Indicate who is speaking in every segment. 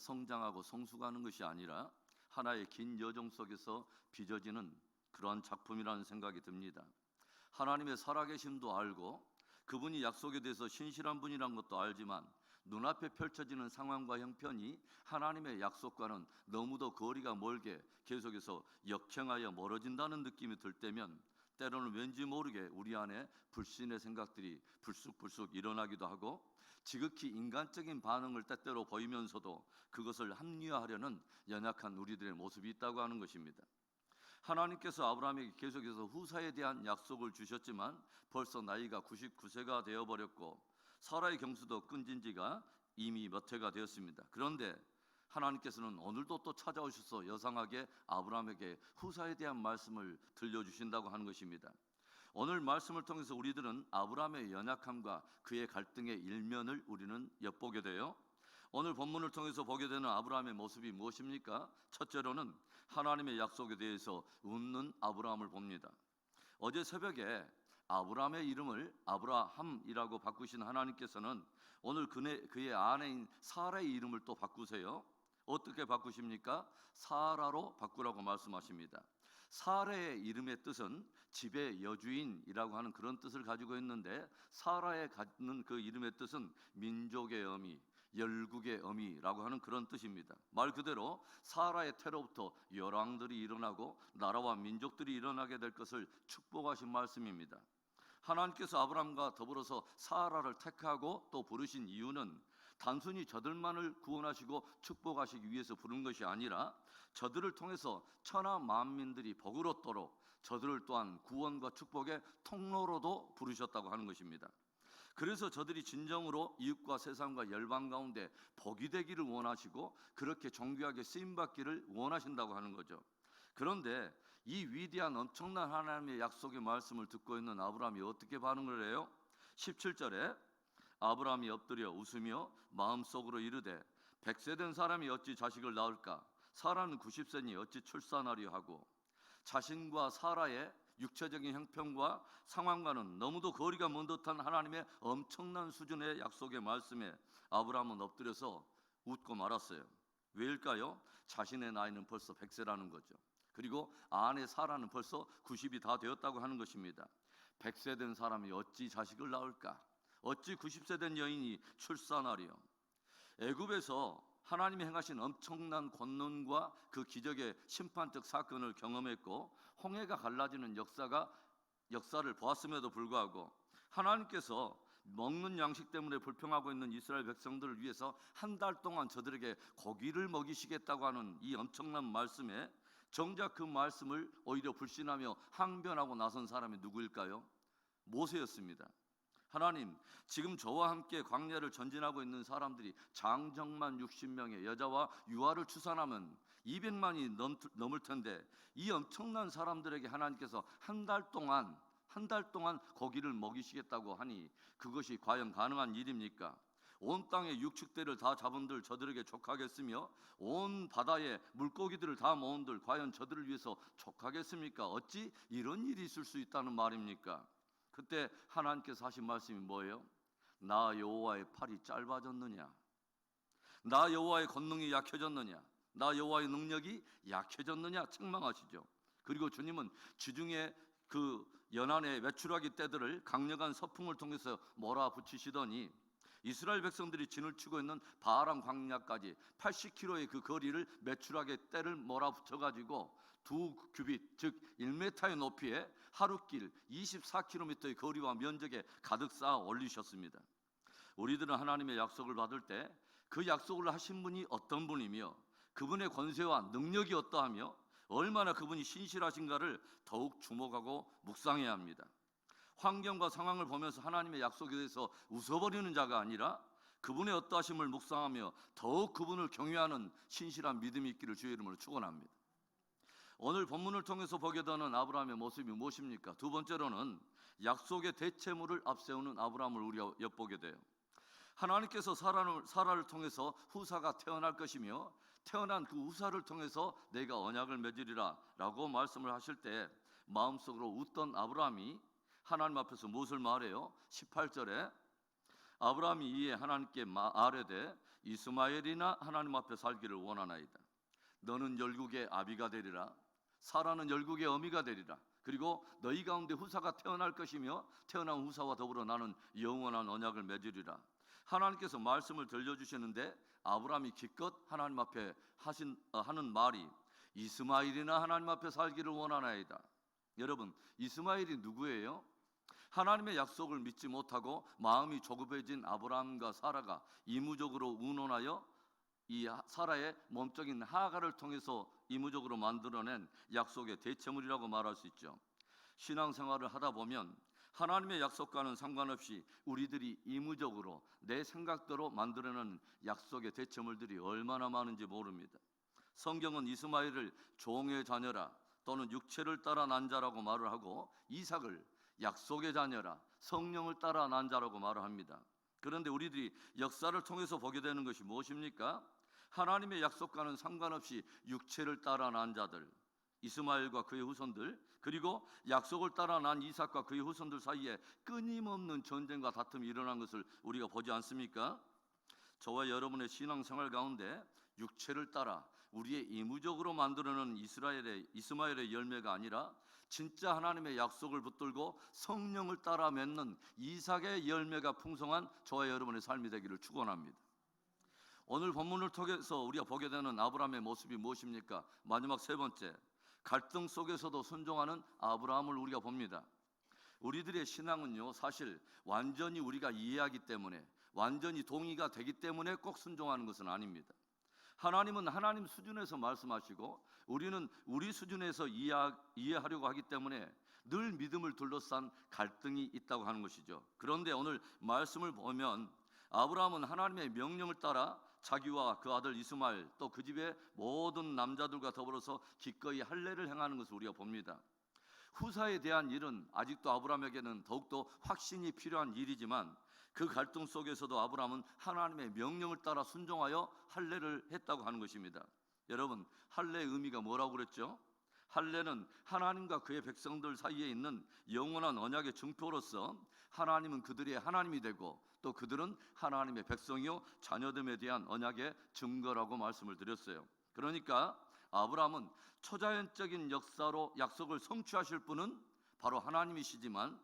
Speaker 1: 성장하고 성숙하는 것이 아니라 하나의 긴 여정 속에서 빚어지는 그러한 작품이라는 생각이 듭니다. 하나님의 살아계심도 알고 그분이 약속에 대해서 신실한 분이란 것도 알지만 눈앞에 펼쳐지는 상황과 형편이 하나님의 약속과는 너무도 거리가 멀게 계속해서 역행하여 멀어진다는 느낌이 들 때면 때로는 왠지 모르게 우리 안에 불신의 생각들이 불쑥불쑥 일어나기도 하고 지극히 인간적인 반응을 때때로 보이면서도 그것을 합리화하려는 연약한 우리들의 모습이 있다고 하는 것입니다. 하나님께서 아브라함에게 계속해서 후사에 대한 약속을 주셨지만 벌써 나이가 99세가 되어버렸고 사라의 경수도 끊진 지가 이미 몇 해가 되었습니다. 그런데 하나님께서는 오늘도 또 찾아오셔서 여상하게 아브라함에게 후사에 대한 말씀을 들려주신다고 하는 것입니다. 오늘 말씀을 통해서 우리들은 아브라함의 연약함과 그의 갈등의 일면을 우리는 엿보게 돼요. 오늘 본문을 통해서 보게 되는 아브라함의 모습이 무엇입니까? 첫째로는 하나님의 약속에 대해서 웃는 아브라함을 봅니다. 어제 새벽에 아브라함의 이름을 아브라함이라고 바꾸신 하나님께서는 오늘 그의 아내인 사라의 이름을 또 바꾸세요. 어떻게 바꾸십니까? 사라로 바꾸라고 말씀하십니다. 사라의 이름의 뜻은 집의 여주인이라고 하는 그런 뜻을 가지고 있는데 사라의 갖는 그 이름의 뜻은 민족의 어미, 열국의 어미라고 하는 그런 뜻입니다. 말 그대로 사라의 태로부터 열왕들이 일어나고 나라와 민족들이 일어나게 될 것을 축복하신 말씀입니다. 하나님께서 아브라함과 더불어서 사라를 택하고 또 부르신 이유는 단순히 저들만을 구원하시고 축복하시기 위해서 부른 것이 아니라 저들을 통해서 천하 만민들이 복을 얻도록 저들을 또한 구원과 축복의 통로로도 부르셨다고 하는 것입니다. 그래서 저들이 진정으로 이웃과 세상과 열방 가운데 복이 되기를 원하시고 그렇게 존귀하게 쓰임받기를 원하신다고 하는 거죠. 그런데 이 위대한 엄청난 하나님의 약속의 말씀을 듣고 있는 아브라함이 어떻게 반응을 해요? 17절에 아브라함이 엎드려 웃으며 마음속으로 이르되 100세 된 사람이 어찌 자식을 낳을까? 사라는 90세니 어찌 출산하려 하고. 자신과 사라의 육체적인 형편과 상황과는 너무도 거리가 먼 듯한 하나님의 엄청난 수준의 약속의 말씀에 아브라함은 엎드려서 웃고 말았어요. 왜일까요? 자신의 나이는 벌써 100세라는 거죠. 그리고 아내 사라는 벌써 90이 다 되었다고 하는 것입니다. 100세 된 사람이 어찌 자식을 낳을까? 어찌 90세 된 여인이 출산하리요? 애굽에서 하나님이 행하신 엄청난 권능과 그 기적의 심판적 사건을 경험했고 홍해가 갈라지는 역사를 보았음에도 불구하고 하나님께서 먹는 양식 때문에 불평하고 있는 이스라엘 백성들을 위해서 한 달 동안 저들에게 고기를 먹이시겠다고 하는 이 엄청난 말씀에 정작 그 말씀을 오히려 불신하며 항변하고 나선 사람이 누구일까요? 모세였습니다. 하나님, 지금 저와 함께 광야를 전진하고 있는 사람들이 장정만 60명의 여자와 유아를 추산하면 200만이 넘을 텐데 이 엄청난 사람들에게 하나님께서 한 달 동안 고기를 먹이시겠다고 하니 그것이 과연 가능한 일입니까? 온 땅의 육축대를 다 잡은들 저들에게 족하겠으며 온 바다의 물고기들을 다 모은들 과연 저들을 위해서 족하겠습니까? 어찌 이런 일이 있을 수 있다는 말입니까? 그때 하나님께서 하신 말씀이 뭐예요? 나 여호와의 팔이 짧아졌느냐? 나 여호와의 권능이 약해졌느냐? 나 여호와의 능력이 약해졌느냐? 책망하시죠. 그리고 주님은 지중해 그 연안의 외출하기 때들을 강력한 서풍을 통해서 몰아붙이시더니 이스라엘 백성들이 진을 치고 있는 바람 광야까지 80km의 그 거리를 매출하게 때를 몰아붙여가지고 2규빗 즉 1m의 높이에 하루길 24km의 거리와 면적에 가득 쌓아 올리셨습니다. 우리들은 하나님의 약속을 받을 때 그 약속을 하신 분이 어떤 분이며 그분의 권세와 능력이 어떠하며 얼마나 그분이 신실하신가를 더욱 주목하고 묵상해야 합니다. 환경과 상황을 보면서 하나님의 약속에 대해서 웃어버리는 자가 아니라 그분의 어떠하심을 묵상하며 더욱 그분을 경외하는 신실한 믿음이 있기를 주의 이름으로 축원합니다. 오늘 본문을 통해서 보게 되는 아브라함의 모습이 무엇입니까? 두 번째로는 약속의 대체물을 앞세우는 아브라함을 우리가 엿보게 돼요. 하나님께서 사라를 통해서 후사가 태어날 것이며 태어난 그 후사를 통해서 내가 언약을 맺으리라 라고 말씀을 하실 때 마음속으로 웃던 아브라함이 하나님 앞에서 무엇을 말해요? 18절에 아브라함이 이에 하나님께 아뢰되 이스마엘이나 하나님 앞에 살기를 원하나이다. 너는 열국의 아비가 되리라. 사라는 열국의 어미가 되리라. 그리고 너희 가운데 후사가 태어날 것이며 태어난 후사와 더불어 나는 영원한 언약을 맺으리라. 하나님께서 말씀을 들려주시는데 아브라함이 기껏 하나님 앞에 하는 말이 이스마엘이나 하나님 앞에 살기를 원하나이다. 여러분, 이스마엘이 누구예요? 하나님의 약속을 믿지 못하고 마음이 조급해진 아브라함과 사라가 이무적으로 의논하여 이 사라의 몸적인 하가를 통해서 이무적으로 만들어낸 약속의 대체물이라고 말할 수 있죠. 신앙생활을 하다 보면 하나님의 약속과는 상관없이 우리들이 이무적으로 내 생각대로 만들어낸 약속의 대체물들이 얼마나 많은지 모릅니다. 성경은 이스마엘을 종의 자녀라 또는 육체를 따라 난 자라고 말을 하고 이삭을 약속의 자녀라 성령을 따라 난 자라고 말을 합니다. 그런데 우리들이 역사를 통해서 보게 되는 것이 무엇입니까? 하나님의 약속과는 상관없이 육체를 따라 난 자들, 이스마엘과 그의 후손들, 그리고 약속을 따라 난 이삭과 그의 후손들 사이에 끊임없는 전쟁과 다툼이 일어난 것을 우리가 보지 않습니까? 저와 여러분의 신앙생활 가운데 육체를 따라 우리의 이무적으로 만들어낸 이스마엘의 열매가 아니라 진짜 하나님의 약속을 붙들고 성령을 따라 맺는 이삭의 열매가 풍성한 저와 여러분의 삶이 되기를 축원합니다. 오늘 본문을 통해서 우리가 보게 되는 아브라함의 모습이 무엇입니까? 마지막 세 번째, 갈등 속에서도 순종하는 아브라함을 우리가 봅니다. 우리들의 신앙은요, 사실 완전히 우리가 이해하기 때문에, 완전히 동의가 되기 때문에 꼭 순종하는 것은 아닙니다. 하나님은 하나님 수준에서 말씀하시고 우리는 우리 수준에서 이해하려고 하기 때문에 늘 믿음을 둘러싼 갈등이 있다고 하는 것이죠. 그런데 오늘 말씀을 보면 아브라함은 하나님의 명령을 따라 자기와 그 아들 이스마엘 또 그 집의 모든 남자들과 더불어서 기꺼이 할례를 행하는 것을 우리가 봅니다. 후사에 대한 일은 아직도 아브라함에게는 더욱더 확신이 필요한 일이지만 그 갈등 속에서도 아브라함은 하나님의 명령을 따라 순종하여 할례를 했다고 하는 것입니다. 여러분, 할례의 의미가 뭐라고 그랬죠? 할례는 하나님과 그의 백성들 사이에 있는 영원한 언약의 증표로서 하나님은 그들의 하나님이 되고 또 그들은 하나님의 백성이요 자녀됨에 대한 언약의 증거라고 말씀을 드렸어요. 그러니까 아브라함은 초자연적인 역사로 약속을 성취하실 분은 바로 하나님이시지만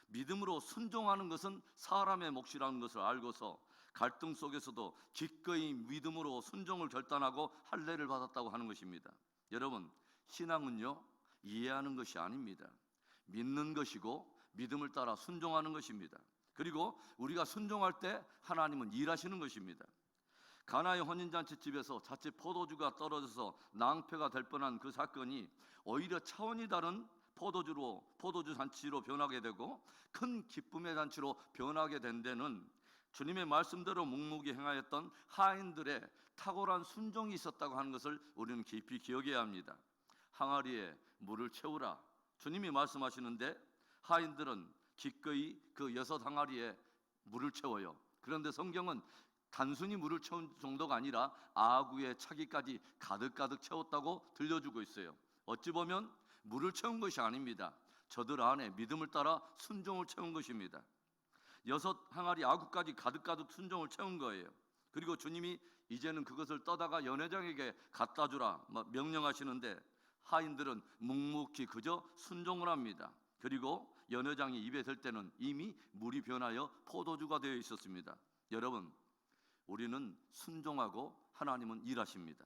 Speaker 1: 믿음으로 순종하는 것은 사람의 몫이라는 것을 알고서 갈등 속에서도 기꺼이 믿음으로 순종을 결단하고 할례를 받았다고 하는 것입니다. 여러분, 신앙은요 이해하는 것이 아닙니다. 믿는 것이고 믿음을 따라 순종하는 것입니다. 그리고 우리가 순종할 때 하나님은 일하시는 것입니다. 가나의 혼인잔치집에서 자칫 포도주가 떨어져서 낭패가 될 뻔한 그 사건이 오히려 차원이 다른 포도주 잔치로 변하게 되고 큰 기쁨의 잔치로 변하게 된 데는 주님의 말씀대로 묵묵히 행하였던 하인들의 탁월한 순종이 있었다고 하는 것을 우리는 깊이 기억해야 합니다. 항아리에 물을 채우라 주님이 말씀하시는데 하인들은 기꺼이 그 6 항아리에 물을 채워요. 그런데 성경은 단순히 물을 채운 정도가 아니라 아구의 차기까지 가득가득 채웠다고 들려주고 있어요. 어찌 보면 물을 채운 것이 아닙니다. 저들 안에 믿음을 따라 순종을 채운 것입니다. 6 항아리 아구까지 가득가득 순종을 채운 거예요. 그리고 주님이 이제는 그것을 떠다가 연회장에게 갖다 주라 명령하시는데 하인들은 묵묵히 그저 순종을 합니다. 그리고 연회장이 입에 들 때는 이미 물이 변하여 포도주가 되어 있었습니다. 여러분, 우리는 순종하고 하나님은 일하십니다.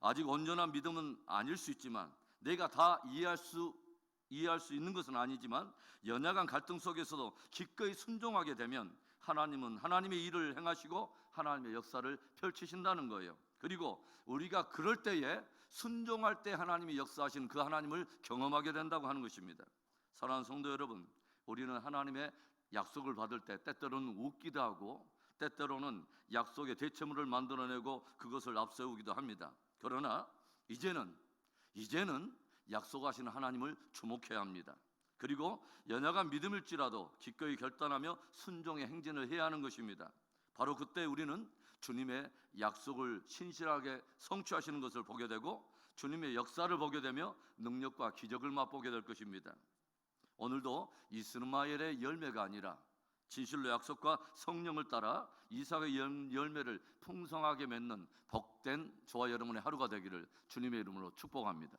Speaker 1: 아직 온전한 믿음은 아닐 수 있지만 내가 다 이해할 수 있는 것은 아니지만 연약한 갈등 속에서도 기꺼이 순종하게 되면 하나님은 하나님의 일을 행하시고 하나님의 역사를 펼치신다는 거예요. 그리고 우리가 그럴 때에 순종할 때 하나님이 역사하시는 그 하나님을 경험하게 된다고 하는 것입니다. 사랑하는 성도 여러분, 우리는 하나님의 약속을 받을 때 때때로는 웃기도 하고 때때로는 약속의 대체물을 만들어내고 그것을 앞세우기도 합니다. 그러나 이제는 약속하시는 하나님을 주목해야 합니다. 그리고 연약한 믿음일지라도 기꺼이 결단하며 순종의 행진을 해야 하는 것입니다. 바로 그때 우리는 주님의 약속을 신실하게 성취하시는 것을 보게 되고 주님의 역사를 보게 되며 능력과 기적을 맛보게 될 것입니다. 오늘도 이스마엘의 열매가 아니라 진실로 약속과 성령을 따라 이삭의 열매를 풍성하게 맺는 복된 저와 여러분의 하루가 되기를 주님의 이름으로 축복합니다.